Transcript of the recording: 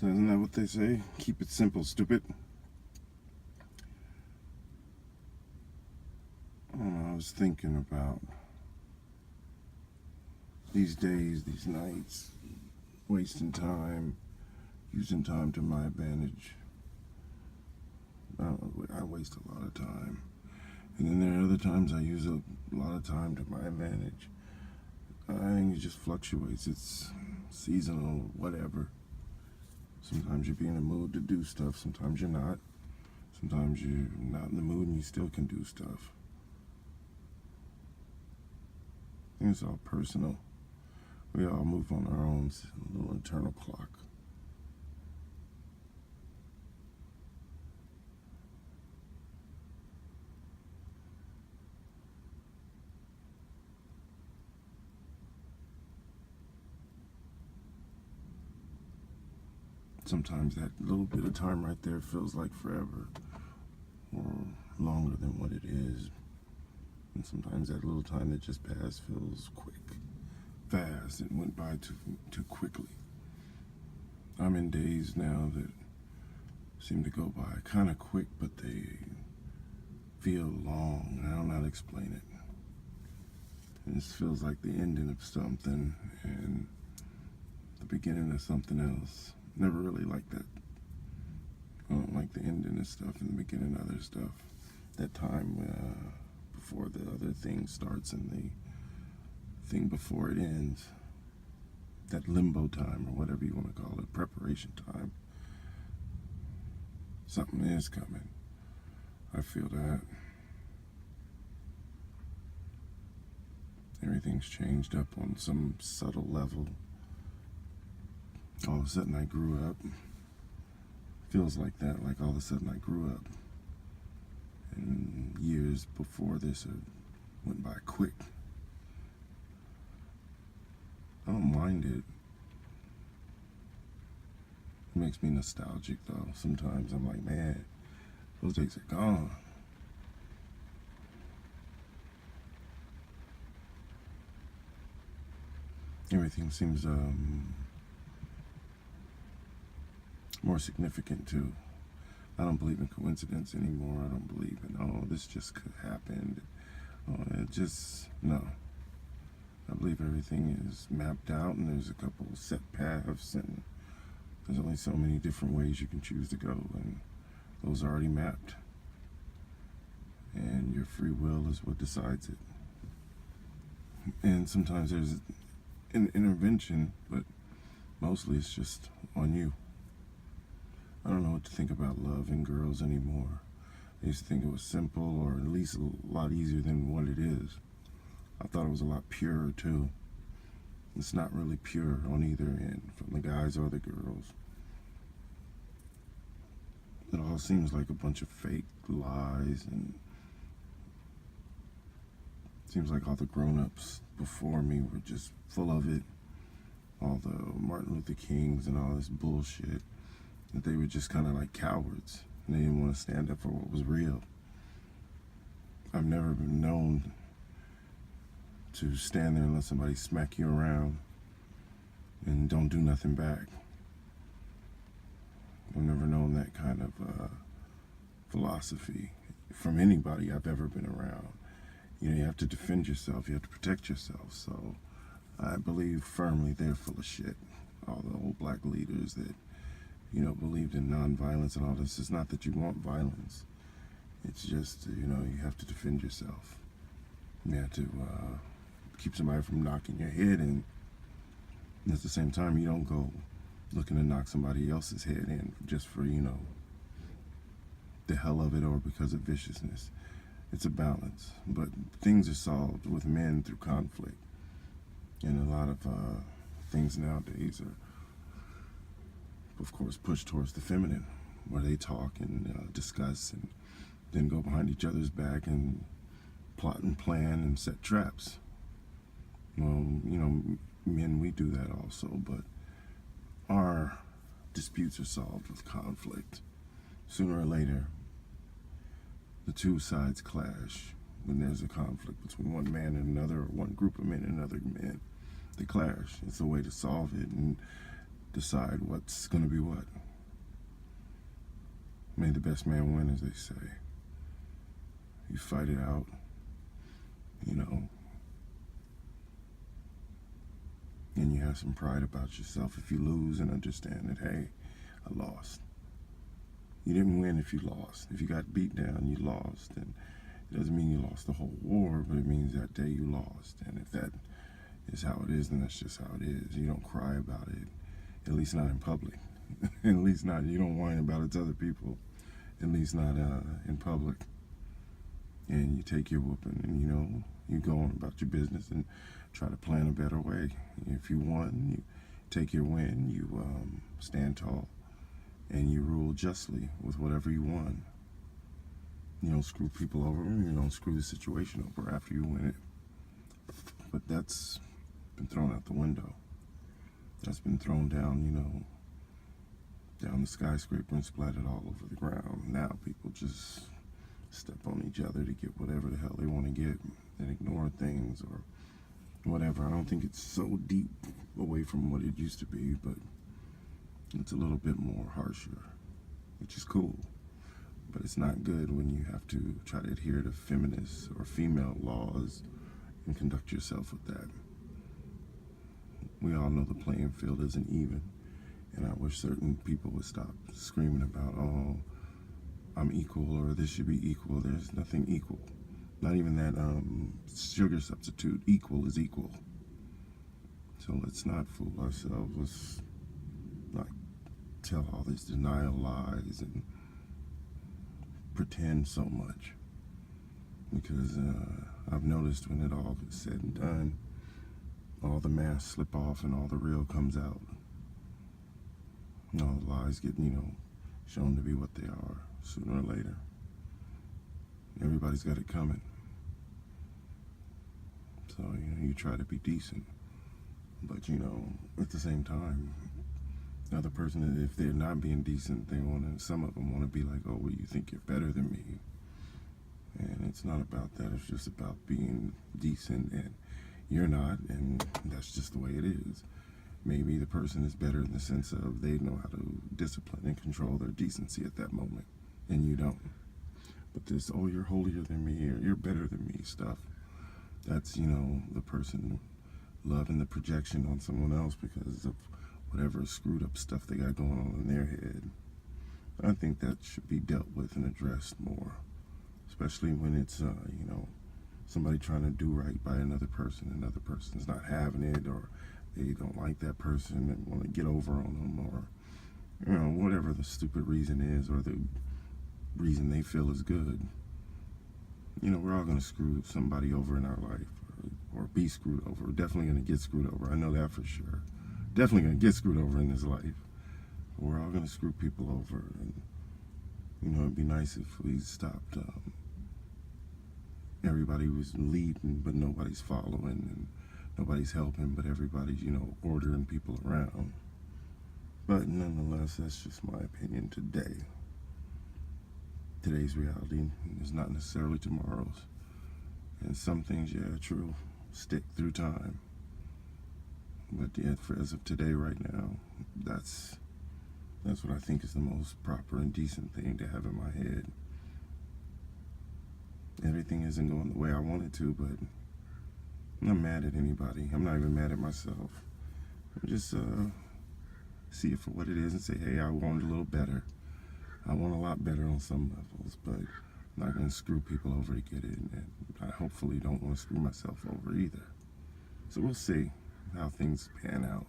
Isn't that what they say? Keep it simple, stupid. I was thinking about these days, these nights, wasting time, using time to my advantage. I waste a lot of time. And then there are other times I use a lot of time to my advantage. I think it just fluctuates. It's seasonal, whatever. Sometimes you'll be in a mood to do stuff. Sometimes you're not. Sometimes you're not in the mood and you still can do stuff. I think it's all personal. We all move on our own little internal clock. Sometimes that little bit of time right there feels like forever, or longer than what it is. And sometimes that little time that just passed feels quick, fast. It went by too quickly. I'm in days now that seem to go by kind of quick, but they feel long. I don't know how to explain it. And this feels like the ending of something and the beginning of something else. Never really liked that. I don't like the ending of stuff and the beginning of other stuff. That time before the other thing starts and the thing before it ends. That limbo time, or whatever you want to call it, preparation time. Something is coming. I feel that. Everything's changed up on some subtle level. All of a sudden I grew up. Feels like that, like all of a sudden I grew up. And years before this went by quick. I don't mind it. It makes me nostalgic though. Sometimes I'm like, man, those days are gone. Everything seems more significant too. I don't believe in coincidence anymore. I don't believe in, oh, this just could happen. It just, no. I believe everything is mapped out and there's a couple set paths and there's only so many different ways you can choose to go, and those are already mapped. And your free will is what decides it. And sometimes there's an intervention, but mostly it's just on you. I don't know what to think about love and girls anymore. I used to think it was simple, or at least a lot easier than what it is. I thought it was a lot purer too. It's not really pure on either end, from the guys or the girls. It all seems like a bunch of fake lies, and it seems like all the grown-ups before me were just full of it. All the Martin Luther Kings and all this bullshit. That they were just kind of like cowards, and they didn't want to stand up for what was real. I've never been known to stand there and let somebody smack you around and don't do nothing back. I've never known that kind of philosophy from anybody I've ever been around. You know, you have to defend yourself, you have to protect yourself. So I believe firmly they're full of shit. All the old black leaders that, you know, believed in nonviolence and all this. It's not that you want violence. It's just, you know, you have to defend yourself. You have to keep somebody from knocking your head in. And at the same time, you don't go looking to knock somebody else's head in just for, you know, the hell of it or because of viciousness. It's a balance. But things are solved with men through conflict. And a lot of things nowadays are, of course, pushed towards the feminine, where they talk and discuss and then go behind each other's back and plot and plan and set traps. Well, you know, men, we do that also, but our disputes are solved with conflict. Sooner or later, the two sides clash. When there's a conflict between one man and another, or one group of men and another man, they clash. It's a way to solve it, and decide what's going to be what. May the best man win, as they say. You fight it out, and you have some pride about yourself if you lose, and understand that, hey, I lost. You didn't win if you lost. If you got beat down, you lost. And it doesn't mean you lost the whole war, but it means that day you lost. And if that is how it is, then that's just how it is. You don't cry about it, at least not in public. At least not, you don't whine about it to other people, at least not in public. And you take your whooping and, you go on about your business and try to plan a better way. If you won, you take your win, you stand tall, and you rule justly with whatever you won. You don't screw people over, you don't screw the situation over after you win it. But that's been thrown out the window. That's been thrown down, down the skyscraper and splattered all over the ground. Now people just step on each other to get whatever the hell they want to get and ignore things or whatever. I don't think it's so deep away from what it used to be, but it's a little bit more harsher, which is cool. But it's not good when you have to try to adhere to feminist or female laws and conduct yourself with that. We all know the playing field isn't even, and I wish certain people would stop screaming about, oh, I'm equal, or this should be equal. There's nothing equal. Not even that sugar substitute. Equal is equal. So let's not fool ourselves. Let's not tell all these denial lies and pretend so much. Because I've noticed when it all is said and done, all the masks slip off and all the real comes out. And all the lies get, shown to be what they are sooner or later. Everybody's got it coming. So, you try to be decent. But, at the same time, the other person, if they're not being decent, some of them want to be like, oh, well, you think you're better than me. And it's not about that. It's just about being decent, and you're not, and that's just the way it is. Maybe the person is better in the sense of they know how to discipline and control their decency at that moment, and you don't. But this, oh, you're holier than me, or you're better than me stuff, that's, the person loving the projection on someone else because of whatever screwed up stuff they got going on in their head. I think that should be dealt with and addressed more, especially when it's, somebody trying to do right by another person's not having it, or they don't like that person and want to get over on them, or, whatever the stupid reason is, or the reason they feel is good. We're all going to screw somebody over in our life, or be screwed over. We're definitely going to get screwed over. I know that for sure. Definitely going to get screwed over in this life. We're all going to screw people over, and, it'd be nice if we stopped, everybody was leading, but nobody's following, and nobody's helping, but everybody's, ordering people around. But nonetheless, that's just my opinion today. Today's reality is not necessarily tomorrow's. And some things, yeah, true, stick through time. But yeah, as of today, right now, that's what I think is the most proper and decent thing to have in my head. Everything isn't going the way I want it to, but I'm not mad at anybody. I'm not even mad at myself. I'm just see it for what it is and say, hey, I want it a little better. I want a lot better on some levels, but I'm not going to screw people over to get it, and I hopefully don't want to screw myself over either. So we'll see how things pan out.